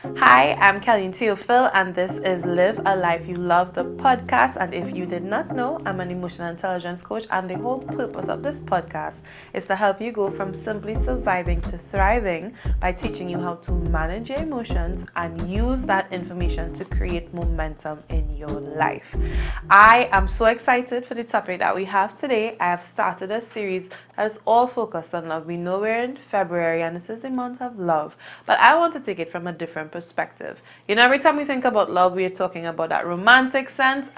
Hi, I'm Kelly Theophil, and this is Live a Life You Love, the podcast. And if you did not know, I'm an emotional intelligence coach, and the whole purpose of this podcast is to help you go from simply surviving to thriving by teaching you how to manage your emotions and use that information to create momentum in your life. I am so excited for the topic that we have today. I have started a series that is all focused on love. We know we're in February and this is the month of love, but I want to take it from a different perspective. You know, every time we think about love, we're talking about that romantic sense.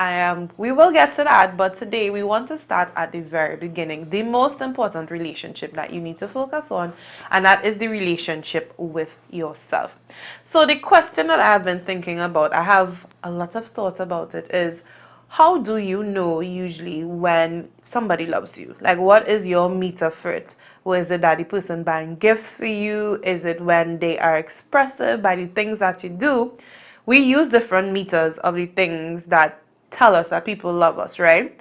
We will get to that, but today we want to start at the very beginning, the most important relationship that you need to focus on, and that is the relationship with yourself. So the question that I have been thinking about, I have a lot of thoughts about it, is how do you know usually when somebody loves you? Like, what is your meter for it? Or is it that the person buying gifts for you? Is it when they are expressive by the things that you do? We use different meters of the things that tell us that people love us, right?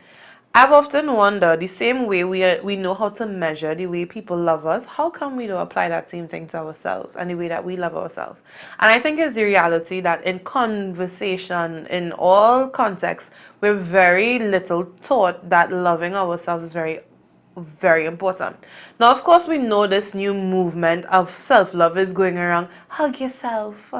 I've often wondered, the same way we know how to measure the way people love us, how come we don't apply that same thing to ourselves and the way that we love ourselves? And I think it's the reality that in conversation, in all contexts, we're very little taught that loving ourselves is very important. Now, of course, we know this new movement of self-love is going around. Hug yourself.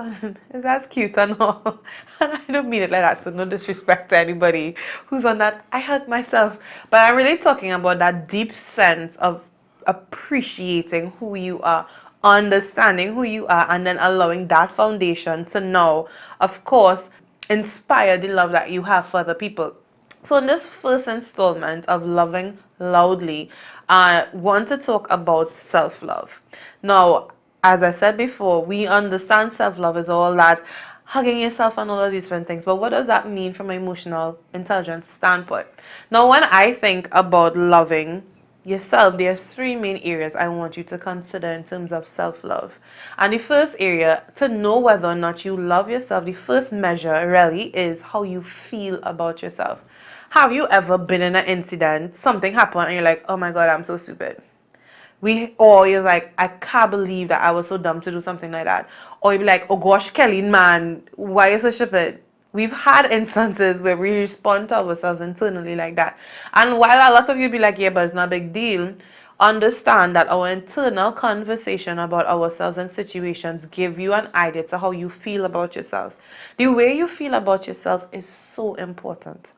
That's cute and all. And I don't mean it like that, so no disrespect to anybody who's on that. I hug myself. But I'm really talking about that deep sense of appreciating who you are, understanding who you are, and then allowing that foundation to now, of course, inspire the love that you have for other people. So in this first installment of Loving Loudly, I want to talk about self-love. Now, as I said before, we understand self-love is all that hugging yourself and all of these different things. But what does that mean from an emotional intelligence standpoint? Now, when I think about loving yourself, there are three main areas I want you to consider in terms of self-love. And the first area, to know whether or not you love yourself, the first measure really is how you feel about yourself. Have you ever been in an incident, something happened, and you're like, oh my God, I'm so stupid? Or you're like, I can't believe that I was so dumb to do something like that. Or you'd be like, oh gosh, Kelly, man, why are you so stupid? We've had instances where we respond to ourselves internally like that. And while a lot of you be like, yeah, but it's not a big deal, understand that our internal conversation about ourselves and situations give you an idea to how you feel about yourself. The way you feel about yourself is so important.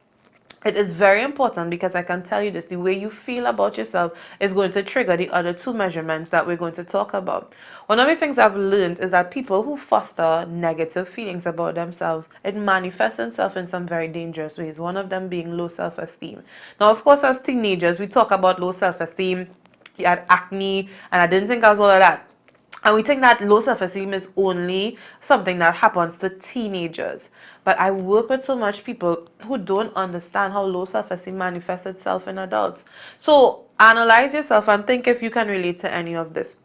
It is very important because I can tell you this, the way you feel about yourself is going to trigger the other two measurements that we're going to talk about. One of the things I've learned is that people who foster negative feelings about themselves, it manifests itself in some very dangerous ways. One of them being low self-esteem. Now, of course, as teenagers, we talk about low self-esteem. You had acne, and I didn't think I was all of that. And we think that low self-esteem is only something that happens to teenagers. But I work with so much people who don't understand how low self-esteem manifests itself in adults. So analyze yourself and think if you can relate to any of this.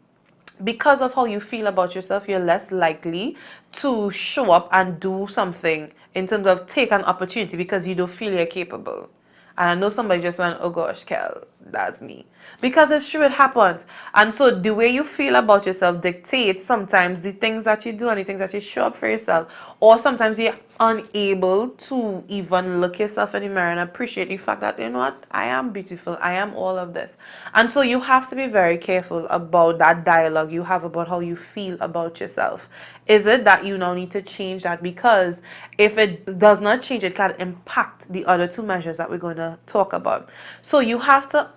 Because of how you feel about yourself, you're less likely to show up and do something in terms of take an opportunity because you don't feel you're capable. And I know somebody just went, oh gosh, Kel, that's me. Because it's true, it happens. And so the way you feel about yourself dictates sometimes the things that you do and the things that you show up for yourself. Or sometimes you're unable to even look yourself in the mirror and appreciate the fact that, you know what, I am beautiful, I am all of this. And so you have to be very careful about that dialogue you have about how you feel about yourself. Is it that you now need to change that? Because if it does not change, it can impact the other two measures that we're going to talk about. So you have to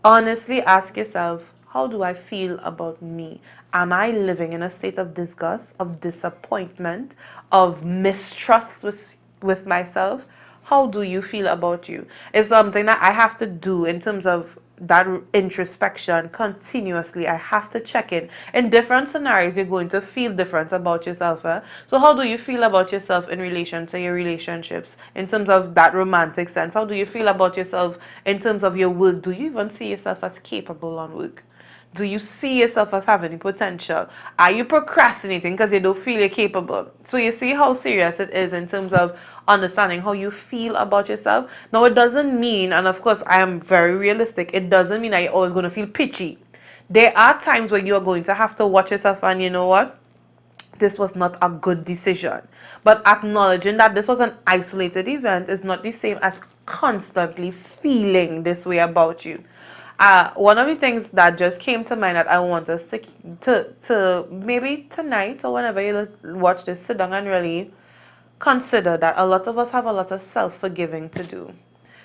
honestly ask yourself, how do I feel about me? Am I living in a state of disgust, of disappointment, of mistrust with myself? How do you feel about you? It's something that I have to do in terms of that introspection continuously. I have to check in different scenarios. You're going to feel different about yourself. So how do you feel about yourself in relation to your relationships, in terms of that romantic sense? How do you feel about yourself in terms of your work? Do you even see yourself as capable on work? Do you see yourself as having the potential? Are you procrastinating because you don't feel you're capable? So you see how serious it is in terms of understanding how you feel about yourself. Now, it doesn't mean, and of course I am very realistic, it doesn't mean that you're always going to feel pitchy. There are times where you are going to have to watch yourself and you know what? this was not a good decision. But acknowledging that this was an isolated event is not the same as constantly feeling this way about you. One of the things that just came to mind that I want us to maybe tonight or whenever you watch this, sit down and really consider that a lot of us have a lot of self-forgiving to do.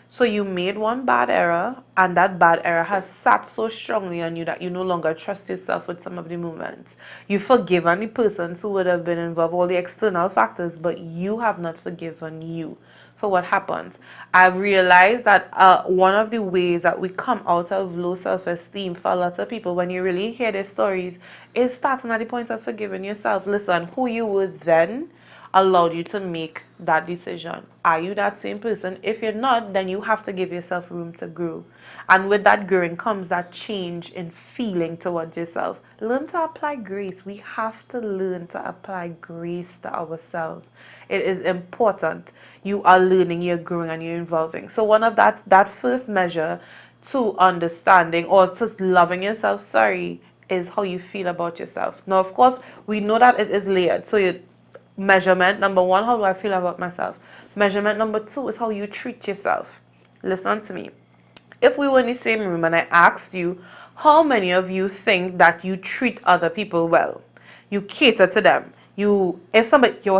So you made one bad error, and that bad error has sat so strongly on you that you no longer trust yourself with some of the movements. You've forgiven the persons who would have been involved, all the external factors, but you have not forgiven you for what happened. I've realized that one of the ways that we come out of low self-esteem for a lot of people, when you really hear their stories, is starting at the point of forgiving yourself. Listen, who you were then allowed you to make that decision. Are you that same person? If you're not, then you have to give yourself room to grow. And with that growing comes that change in feeling towards yourself. Learn to apply grace. We have to learn to apply grace to ourselves. It is important. You are learning, you're growing, and you're evolving. So one of that first measure to understanding or to loving yourself, is how you feel about yourself. Now, of course, we know that it is layered. So you measurement number 1, how do I feel about myself? Measurement number 2 is how you treat yourself. Listen to me. If we were in the same room and I asked you, how many of you think that you treat other people well? You cater to them. You want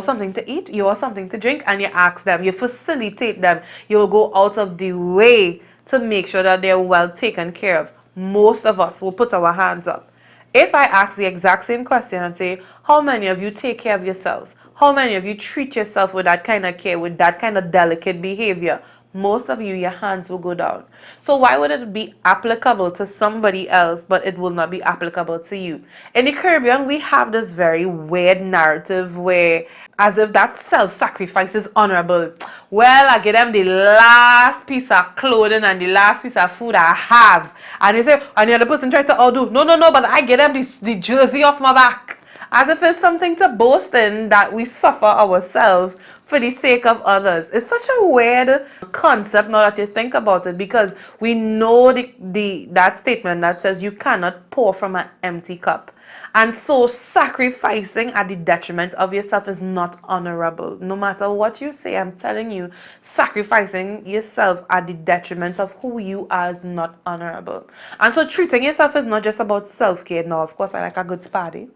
something to eat, you want something to drink, and you ask them, you facilitate them, you will go out of the way to make sure that they're well taken care of. Most of us will put our hands up. If I ask the exact same question and say, how many of you take care of yourselves? How many of you treat yourself with that kind of care, with that kind of delicate behavior? Most of you, your hands will go down. So why would it be applicable to somebody else, but it will not be applicable to you? In the Caribbean, we have this very weird narrative where as if that self-sacrifice is honorable. Well, I get them the last piece of clothing and the last piece of food I have. And they say, and the other person tries to outdo. No, but I get them the jersey off my back. As if it's something to boast in that we suffer ourselves for the sake of others. It's such a weird concept now that you think about it, because we know that statement that says you cannot pour from an empty cup. And so sacrificing at the detriment of yourself is not honorable. No matter what you say, I'm telling you, sacrificing yourself at the detriment of who you are is not honorable. And so treating yourself is not just about self-care. Now, of course, I like a good spa day.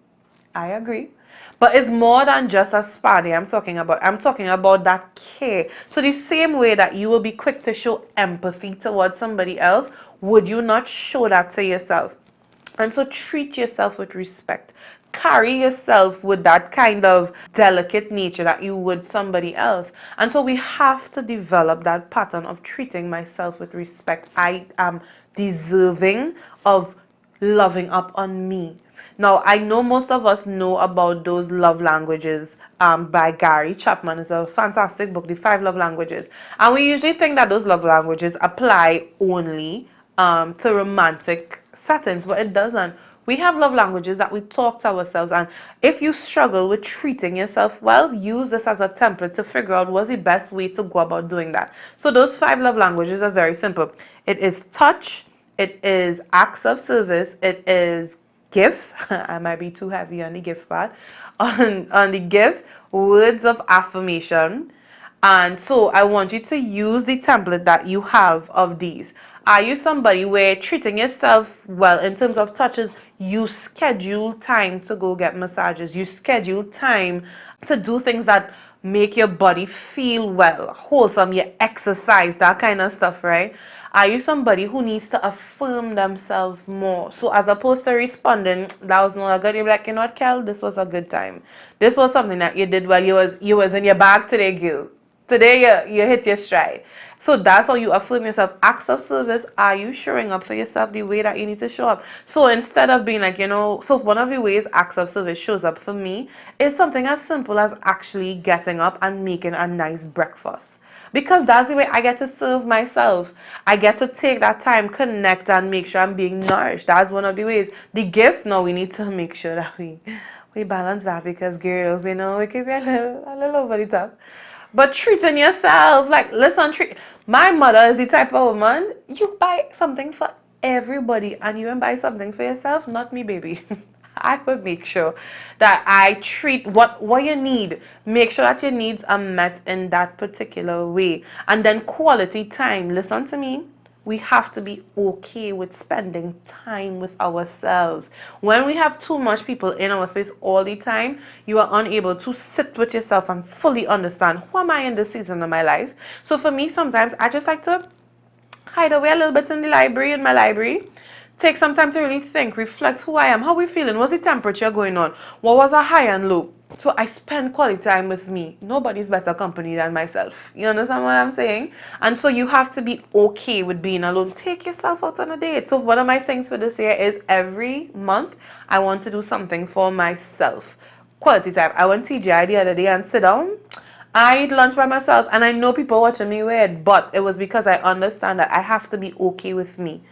I agree. But it's more than just a spa day I'm talking about. I'm talking about that care. So the same way that you will be quick to show empathy towards somebody else, would you not show that to yourself? And so treat yourself with respect. Carry yourself with that kind of delicate nature that you would somebody else. And so we have to develop that pattern of treating myself with respect. I am deserving of loving up on me. Now, I know most of us know about those love languages by Gary Chapman. It's a fantastic book, The 5 Love Languages. And we usually think that those love languages apply only to romantic settings, but it doesn't. We have love languages that we talk to ourselves, and if you struggle with treating yourself well, use this as a template to figure out what's the best way to go about doing that. So those 5 love languages are very simple. It is touch, it is acts of service, it is gifts. I might be too heavy on the gift part. On the gifts, words of affirmation. And so I want you to use the template that you have of these. Are you somebody where treating yourself well in terms of touches, you schedule time to go get massages, you schedule time to do things that make your body feel well, wholesome, you exercise, that kind of stuff, right? Are you somebody who needs to affirm themselves more? So as opposed to responding, that was not a good, you're like, you know what, Kel, this was a good time. This was something that you did well. You was in your bag today, Gil. Today you hit your stride. So that's how you affirm yourself. Acts of service, are you showing up for yourself the way that you need to show up? So instead of being like, so one of the ways acts of service shows up for me is something as simple as actually getting up and making a nice breakfast. Because that's the way I get to serve myself. I get to take that time, connect, and make sure I'm being nourished. That's one of the ways. The gifts, now we need to make sure that we balance that, because girls, it can be a little over the top. But treating yourself, like, listen, my mother is the type of woman, you buy something for everybody and you buy something for yourself, not me, baby. I will make sure that I treat what you need. Make sure that your needs are met in that particular way. And then quality time. Listen to me. We have to be okay with spending time with ourselves. When we have too much people in our space all the time, you are unable to sit with yourself and fully understand, who am I in this season of my life? So for me, sometimes I just like to hide away a little bit in my library. Take some time to really think, reflect who I am, how we feeling, what's the temperature going on, what was a high and low. So I spend quality time with me. Nobody's better company than myself. You understand what I'm saying? And so you have to be okay with being alone. Take yourself out on a date. So one of my things for this year is every month I want to do something for myself. Quality time. I went TGI the other day and sit down. I eat lunch by myself, and I know people watching me weird, but it was because I understand that I have to be okay with me.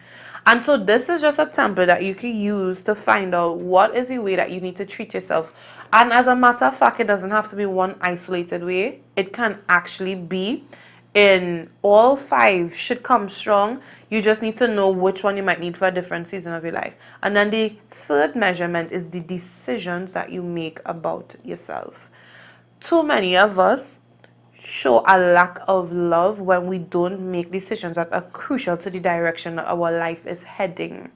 And so this is just a template that you can use to find out what is the way that you need to treat yourself. And as a matter of fact, it doesn't have to be one isolated way. It can actually be in all 5 should come strong. You just need to know which one you might need for a different season of your life. And then the third measurement is the decisions that you make about yourself. Too many of us show a lack of love when we don't make decisions that are crucial to the direction that our life is heading.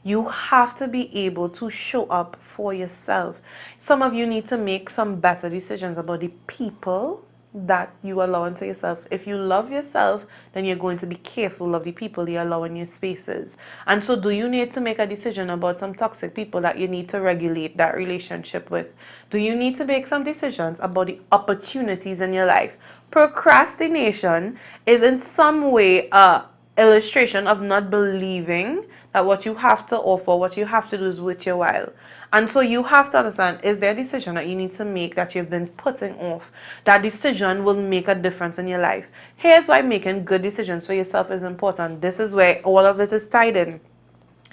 You have to be able to show up for yourself. Some of you need to make some better decisions about the people that you allow into yourself. If you love yourself, then you're going to be careful of the people you allow in your spaces. And so do you need to make a decision about some toxic people that you need to regulate that relationship with? Do you need to make some decisions about the opportunities in your life? Procrastination is in some way a illustration of not believing that what you have to offer, what you have to do is worth your while. And so you have to understand, is there a decision that you need to make that you've been putting off? That decision will make a difference in your life. Here's why making good decisions for yourself is important. This is where all of it is tied in.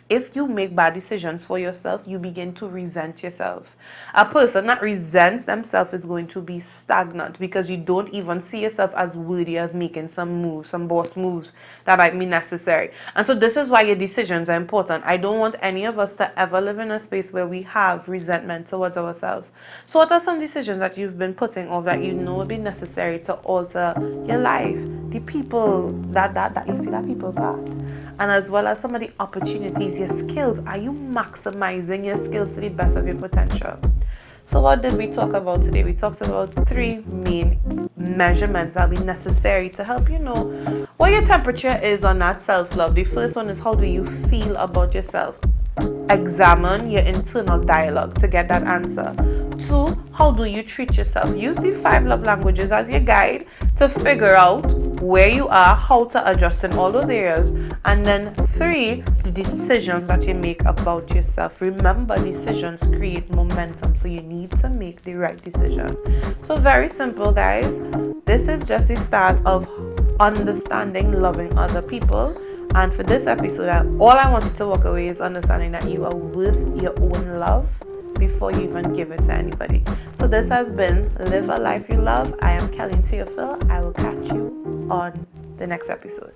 If you make bad decisions for yourself, you begin to resent yourself. A person that resents themselves is going to be stagnant because you don't even see yourself as worthy of making some moves, some boss moves that might be necessary. And so this is why your decisions are important. I don't want any of us to ever live in a space where we have resentment towards ourselves. So what are some decisions that you've been putting off that you know will be necessary to alter your life? The people that you see that people part. And as well as some of the opportunities, your skills. Are you maximizing your skills to the best of your potential? So what did we talk about today? We talked about 3 main measurements that will be necessary to help you know what your temperature is on that self-love. The first one is, how do you feel about yourself? Examine your internal dialogue to get that answer. 2, how do you treat yourself? Use the 5 love languages as your guide to figure out where you are, how to adjust in all those areas. And then 3, the decisions that you make about yourself. Remember, decisions create momentum, so you need to make the right decision. So very simple, guys. This is just the start of understanding, loving other people. And for this episode, all I want you to walk away is understanding that you are worth your own love before you even give it to anybody. So this has been Live a Life You Love. I am Kelly Teofil. I will catch you on the next episode.